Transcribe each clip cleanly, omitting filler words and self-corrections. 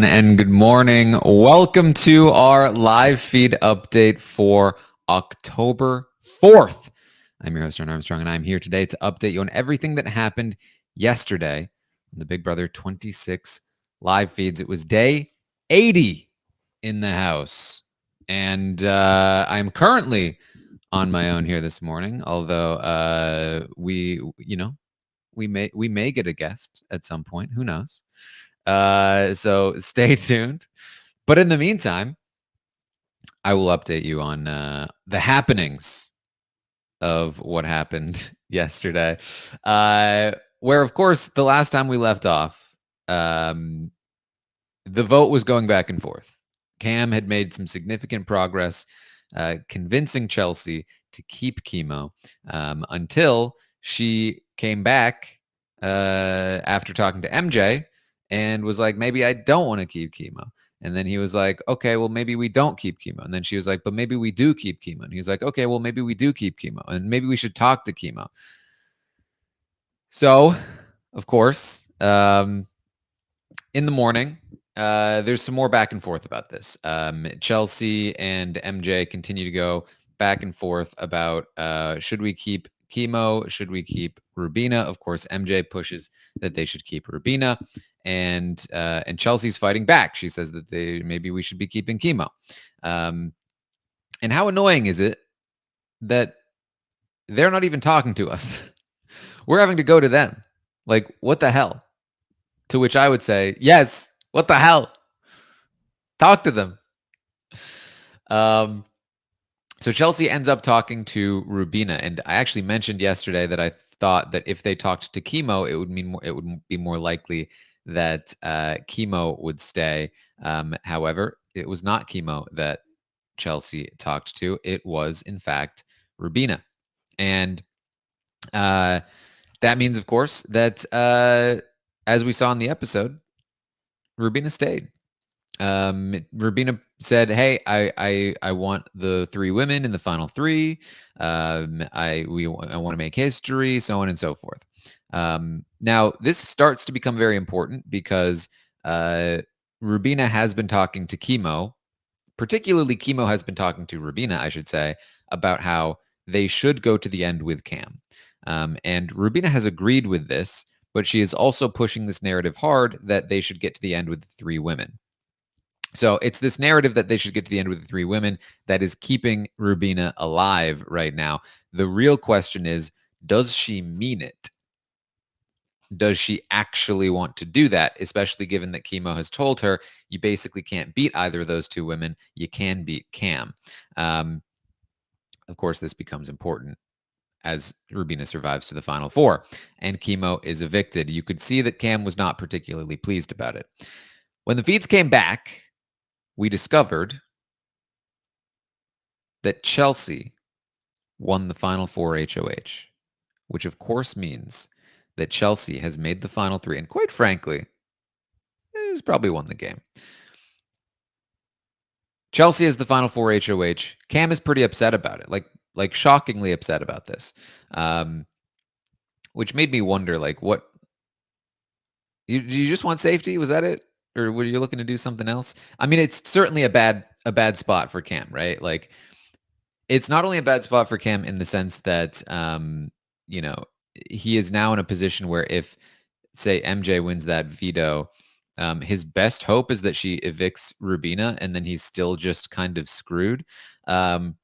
everyone, and good morning. Welcome to our live feed update for October 4th. I'm your host, Taran Armstrong, and I'm here today to update you on everything that happened yesterday on the Big Brother 26 live feeds. It was day 80 in the house, and I'm currently on my own here this morning, although we may get a guest at some point. Who knows? So stay tuned. But in the meantime, I will update you on the happenings of what happened yesterday. Where, of course, the last time we left off, the vote was going back and forth. Cam had made some significant progress convincing Chelsie to keep chemo until she came back after talking to MJ and was like, maybe I don't want to keep chemo. And then he was like, okay, well, maybe we don't keep chemo. And then she was like, but maybe we do keep chemo. And he was like, okay, well, maybe we do keep chemo. And maybe we should talk to chemo. So, of course, in the morning, there's some more back and forth about this. Chelsie and MJ continue to go back and forth about should we keep chemo? Should we keep Rubina? Of course, MJ pushes that they should keep Rubina, and Chelsea's fighting back. She says that maybe we should be keeping chemo. And how annoying is it that they're not even talking to us? We're having to go to them. Like, what the hell? To which I would say, yes, what the hell? Talk to them. So Chelsie ends up talking to Rubina, and I actually mentioned yesterday that I thought that if they talked to chemo, it would be more likely that chemo would stay. However, it was not chemo that Chelsie talked to. It was, in fact, Rubina. And that means, of course, that as we saw in the episode, Rubina stayed. Rubina said, hey, I want the 3 women in the final 3. I want to make history, so on and so forth. Now, this starts to become very important because Rubina has been talking to Chemo, particularly Chemo has been talking to Rubina, I should say, about how they should go to the end with Cam. And Rubina has agreed with this, but she is also pushing this narrative hard that they should get to the end with the 3 women. So it's this narrative that they should get to the end with the 3 women that is keeping Rubina alive right now. The real question is, does she mean it? Does she actually want to do that, especially given that Chemo has told her you basically can't beat either of those 2 women. You can beat Cam. Of course, this becomes important as Rubina survives to the final 4 and Chemo is evicted. You could see that Cam was not particularly pleased about it. When the feeds came back, we discovered that Chelsie won the final 4 HOH, which of course means that Chelsie has made the final 3, and quite frankly, has probably won the game. Chelsie is the final 4 HOH. Cam is pretty upset about it, like shockingly upset about this, which made me wonder, like, what? Do you just want safety? Was that it? Or were you looking to do something else? I mean, it's certainly a bad spot for Cam, right? Like, it's not only a bad spot for Cam in the sense that, he is now in a position where if, say, MJ wins that veto, his best hope is that she evicts Rubina, and then he's still just kind of screwed. And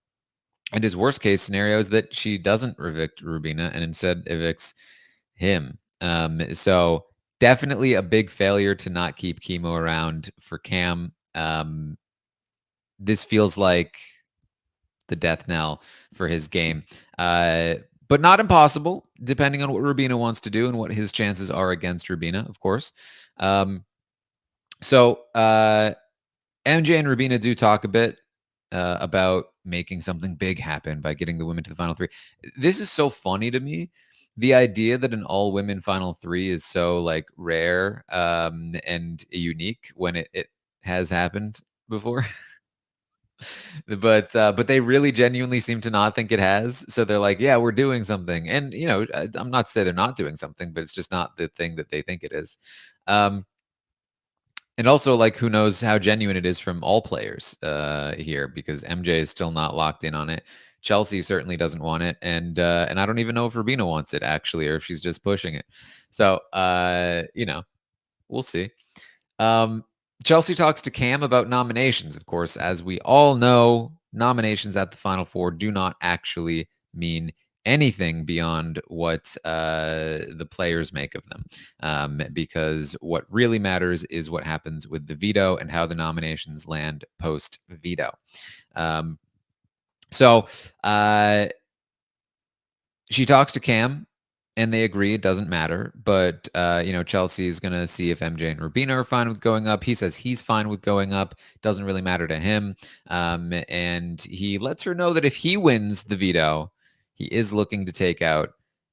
his worst case scenario is that she doesn't evict Rubina and instead evicts him. So definitely a big failure to not keep Chemo around for Cam. This feels like the death knell for his game. But not impossible, depending on what Rubina wants to do and what his chances are against Rubina, of course. So MJ and Rubina do talk a bit about making something big happen by getting the women to the final 3. This is so funny to me. The idea that an all-women final 3 is so like rare and unique when it has happened before. But they really genuinely seem to not think it has. So they're like, yeah, we're doing something. And, I'm not saying they're not doing something, but it's just not the thing that they think it is. And also, like, who knows how genuine it is from all players here, because MJ is still not locked in on it. Chelsie certainly doesn't want it, and I don't even know if Rubina wants it actually, or if she's just pushing it. So we'll see. Um, Chelsie talks to Cam about nominations. Of course, as we all know, nominations at the Final Four do not actually mean anything beyond what the players make of them, because what really matters is what happens with the veto and how the nominations land post veto. So she talks to Cam, and they agree it doesn't matter. But Chelsie is gonna see if MJ and Rubina are fine with going up. He says he's fine with going up. Doesn't really matter to him. And he lets her know that if he wins the veto, he is looking to take out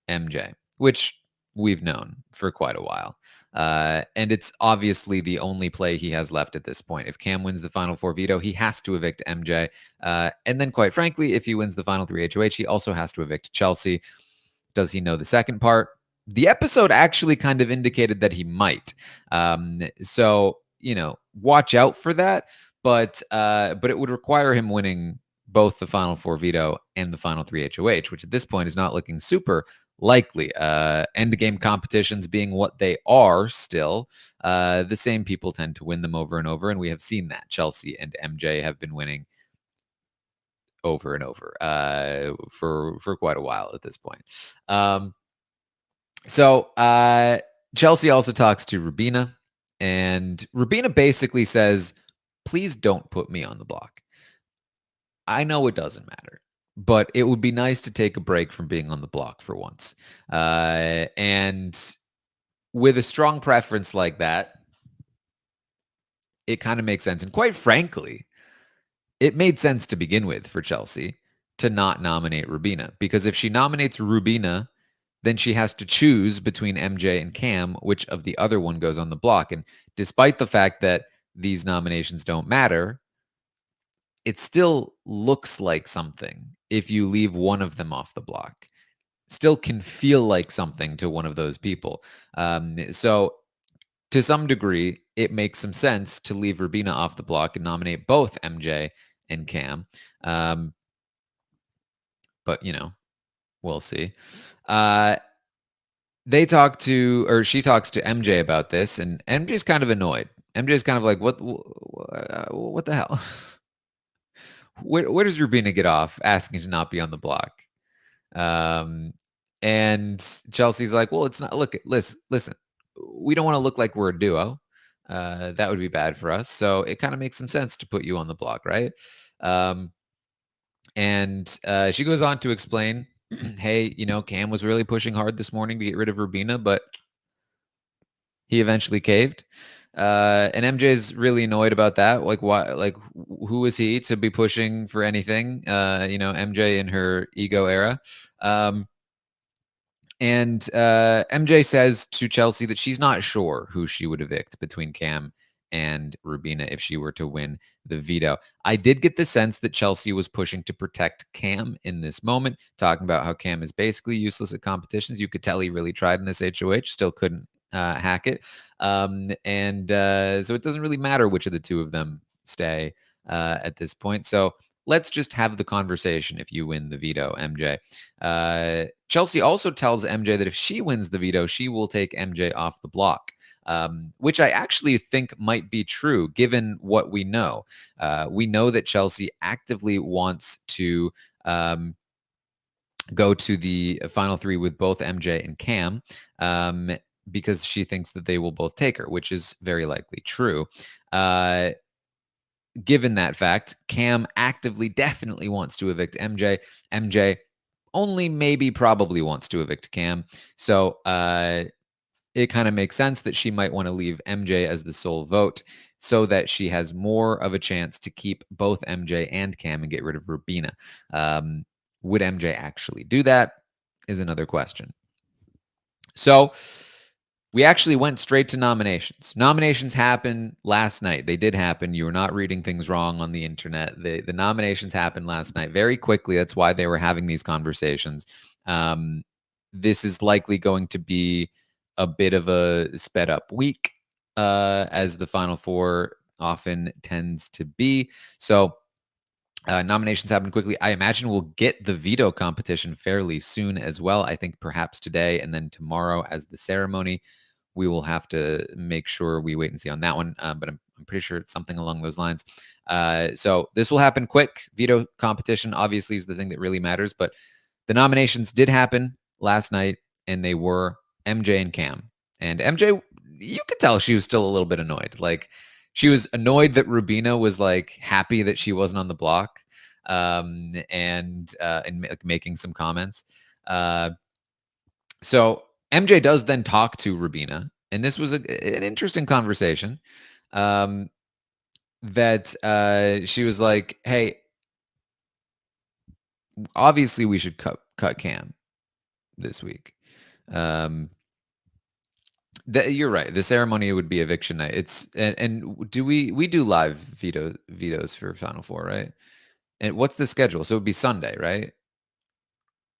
MJ, which we've known for quite a while. And it's obviously the only play he has left at this point. If Cam wins the Final Four veto, he has to evict MJ. And then, quite frankly, if he wins the Final 3 HOH, he also has to evict Chelsie. Does he know the second part? The episode actually kind of indicated that he might. So, watch out for that. But it would require him winning both the Final Four veto and the Final 3 HOH, which at this point is not looking super likely. End game competitions being what they are still, the same people tend to win them over and over, and we have seen that. Chelsie and MJ have been winning over and over for quite a while at this point. So Chelsie also talks to Rubina, and Rubina basically says, "Please don't put me on the block. I know it doesn't matter, but it would be nice to take a break from being on the block for once." And with a strong preference like that, it kind of makes sense. And quite frankly, it made sense to begin with for Chelsie to not nominate Rubina, because if she nominates Rubina, then she has to choose between MJ and Cam, which of the other one goes on the block. And despite the fact that these nominations don't matter, it still looks like something if you leave one of them off the block. Still can feel like something to one of those people. So to some degree, it makes some sense to leave Rubina off the block and nominate both MJ and Cam. But, we'll see. She talks to MJ about this, and MJ's kind of annoyed. MJ's kind of like, what the hell? Where does Rubina get off asking to not be on the block? And Chelsea's like, well, it's not. Look, listen. We don't want to look like we're a duo. That would be bad for us. So it kind of makes some sense to put you on the block, right? And she goes on to explain, hey, Cam was really pushing hard this morning to get rid of Rubina, but he eventually caved. And MJ's really annoyed about that. Like, why? Like, who is he to be pushing for anything? MJ in her ego era. And MJ says to Chelsie that she's not sure who she would evict between Cam and Rubina if she were to win the veto. I did get the sense that Chelsie was pushing to protect Cam in this moment, talking about how Cam is basically useless at competitions. You could tell he really tried in this HOH, still couldn't hack it. So it doesn't really matter which of the two of them stay at this point. So let's just have the conversation if you win the veto, MJ. Chelsie also tells MJ that if she wins the veto, she will take MJ off the block, which I actually think might be true given what we know. We know that Chelsie actively wants to go to the final three with both MJ and Cam because she thinks that they will both take her, which is very likely true. Given that fact, Cam actively definitely wants to evict MJ. MJ only maybe probably wants to evict Cam. So it kind of makes sense that she might want to leave MJ as the sole vote so that she has more of a chance to keep both MJ and Cam and get rid of Rubina. Would MJ actually do that is another question. So we actually went straight to nominations. Nominations happened last night. They did happen. You were not reading things wrong on the internet. The nominations happened last night very quickly. That's why they were having these conversations. This is likely going to be a bit of a sped up week as the Final Four often tends to be. So nominations happen quickly. I imagine we'll get the veto competition fairly soon as well. I think perhaps today and then tomorrow as the ceremony. We will have to make sure we wait and see on that one. But I'm pretty sure it's something along those lines. So this will happen quick. Veto competition obviously is the thing that really matters. But the nominations did happen last night, and they were MJ and Cam. And MJ, you could tell she was still a little bit annoyed. Like she was annoyed that Rubina was like happy that she wasn't on the block, and like, making some comments. So MJ does then talk to Rubina, and this was an interesting conversation. Um, that she was like, "Hey, obviously we should cut Cam this week." Um, you're right. The ceremony would be eviction night. It's and do we do live vetoes for Final Four, right? And what's the schedule? So it would be Sunday, right?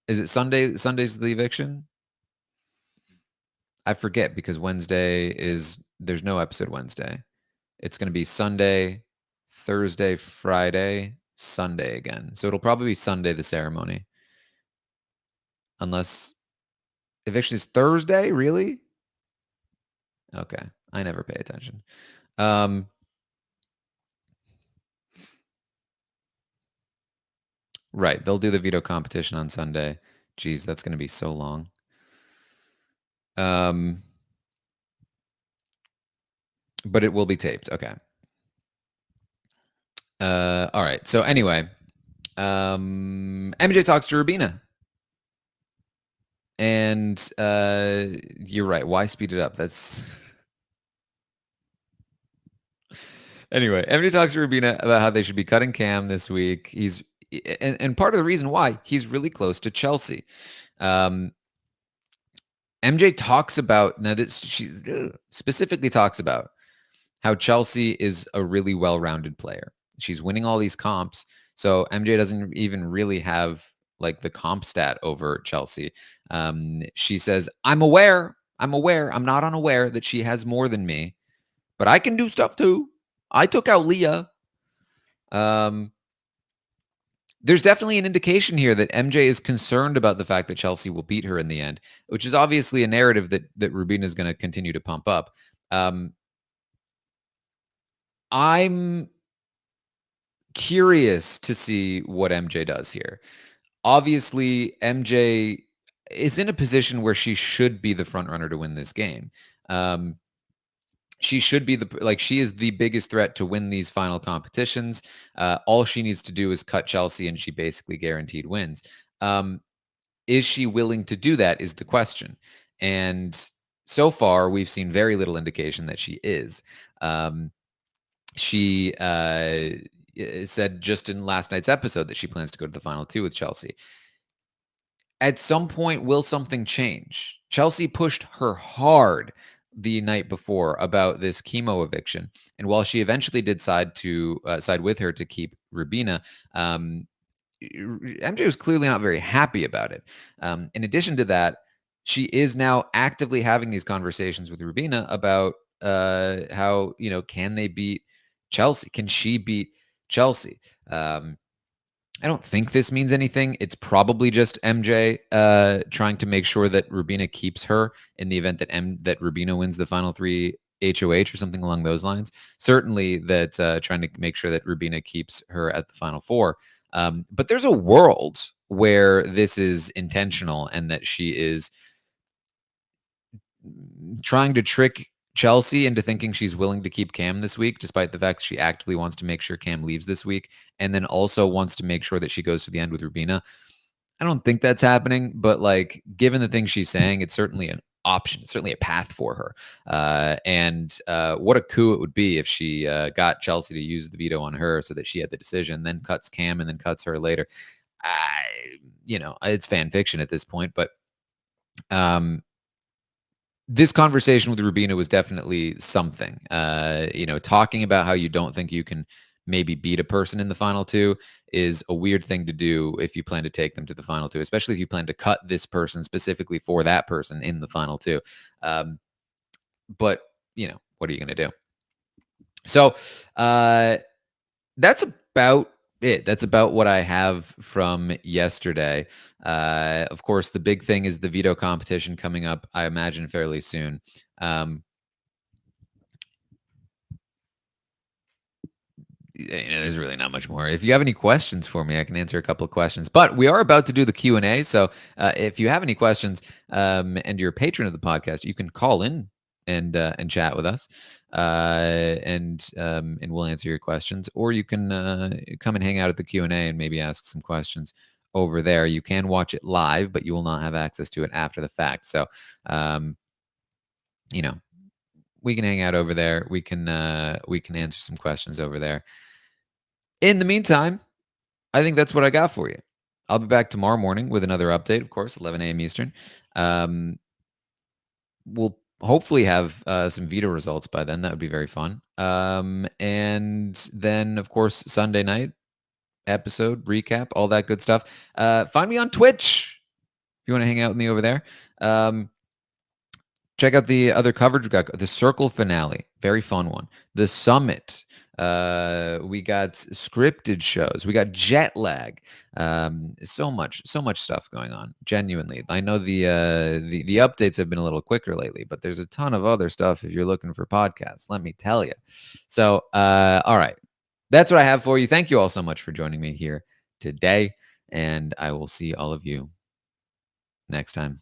Is it Sunday? Sunday's the eviction? I forget because Wednesday is there's no episode Wednesday. It's going to be Sunday, Thursday, Friday, Sunday again. So it'll probably be Sunday the ceremony. Unless eviction is Thursday, really? Okay. I never pay attention. Right. They'll do the veto competition on Sunday. Geez, that's going to be so long. But it will be taped. Okay. All right. So anyway, MJ talks to Rubina. And you're right. Why speed it up? That's anyway. MJ talks to Rubina about how they should be cutting Cam this week. He's and part of the reason why he's really close to Chelsie. MJ talks about now that she specifically talks about how Chelsie is a really well-rounded player. She's winning all these comps, so MJ doesn't even really have like the comp stat over Chelsie. She says, I'm aware. I'm not unaware that she has more than me, but I can do stuff too. I took out Leah. There's definitely an indication here that MJ is concerned about the fact that Chelsie will beat her in the end, which is obviously a narrative that Rubina is going to continue to pump up. I'm curious to see what MJ does here. Obviously, MJ is in a position where she should be the front runner to win this game. She should be she is the biggest threat to win these final competitions. All she needs to do is cut Chelsie, and she basically guaranteed wins. Is she willing to do that? Is the question. And so far, we've seen very little indication that she is. She said just in last night's episode that she plans to go to the final two with Chelsie. At some point, will something change? Chelsie pushed her hard the night before about this chemo eviction, and while she eventually did side with her to keep Rubina, MJ was clearly not very happy about it. In addition to that, she is now actively having these conversations with Rubina about how can they beat Chelsie? Can she beat Chelsie? I don't think this means anything. It's probably just MJ trying to make sure that Rubina keeps her in the event that Rubina wins the final three HOH or something along those lines. Certainly that trying to make sure that Rubina keeps her at the final four. But there's a world where this is intentional and that she is trying to trick Chelsie into thinking she's willing to keep Cam this week, despite the fact that she actively wants to make sure Cam leaves this week, and then also wants to make sure that she goes to the end with Rubina. I don't think that's happening, but like given the things she's saying, it's certainly an option, certainly a path for her. And what a coup it would be if she got Chelsie to use the veto on her so that she had the decision, then cuts Cam and then cuts her later. It's fan fiction at this point, but this conversation with Rubina was definitely something. Talking about how you don't think you can maybe beat a person in the final two is a weird thing to do if you plan to take them to the final two, especially if you plan to cut this person specifically for that person in the final two. But What are you going to do? So that's about it. That's about what I have from yesterday. Of course, the big thing is the veto competition coming up, I imagine, fairly soon. There's really not much more. If you have any questions for me, I can answer a couple of questions. But we are about to do the Q&A. So if you have any questions and you're a patron of the podcast, you can call in and chat with us, and we'll answer your questions. Or you can come and hang out at the Q&A and maybe ask some questions over there. You can watch it live, but you will not have access to it after the fact. So, you know, we can hang out over there. We can answer some questions over there. In the meantime, I think that's what I got for you. I'll be back tomorrow morning with another update, of course, 11 a.m. Eastern. We'll hopefully have some veto results by then. That would be very fun. And then, of course, Sunday night episode recap, all that good stuff. Find me on Twitch if you want to hang out with me over there. Check out the other coverage. We got the Circle finale, very fun one. The Summit. We got scripted shows. We got jet lag. So much stuff going on. Genuinely, I know the updates have been a little quicker lately, but there's a ton of other stuff if you're looking for podcasts. Let me tell you. So, all right, that's what I have for you. Thank you all so much for joining me here today, and I will see all of you next time.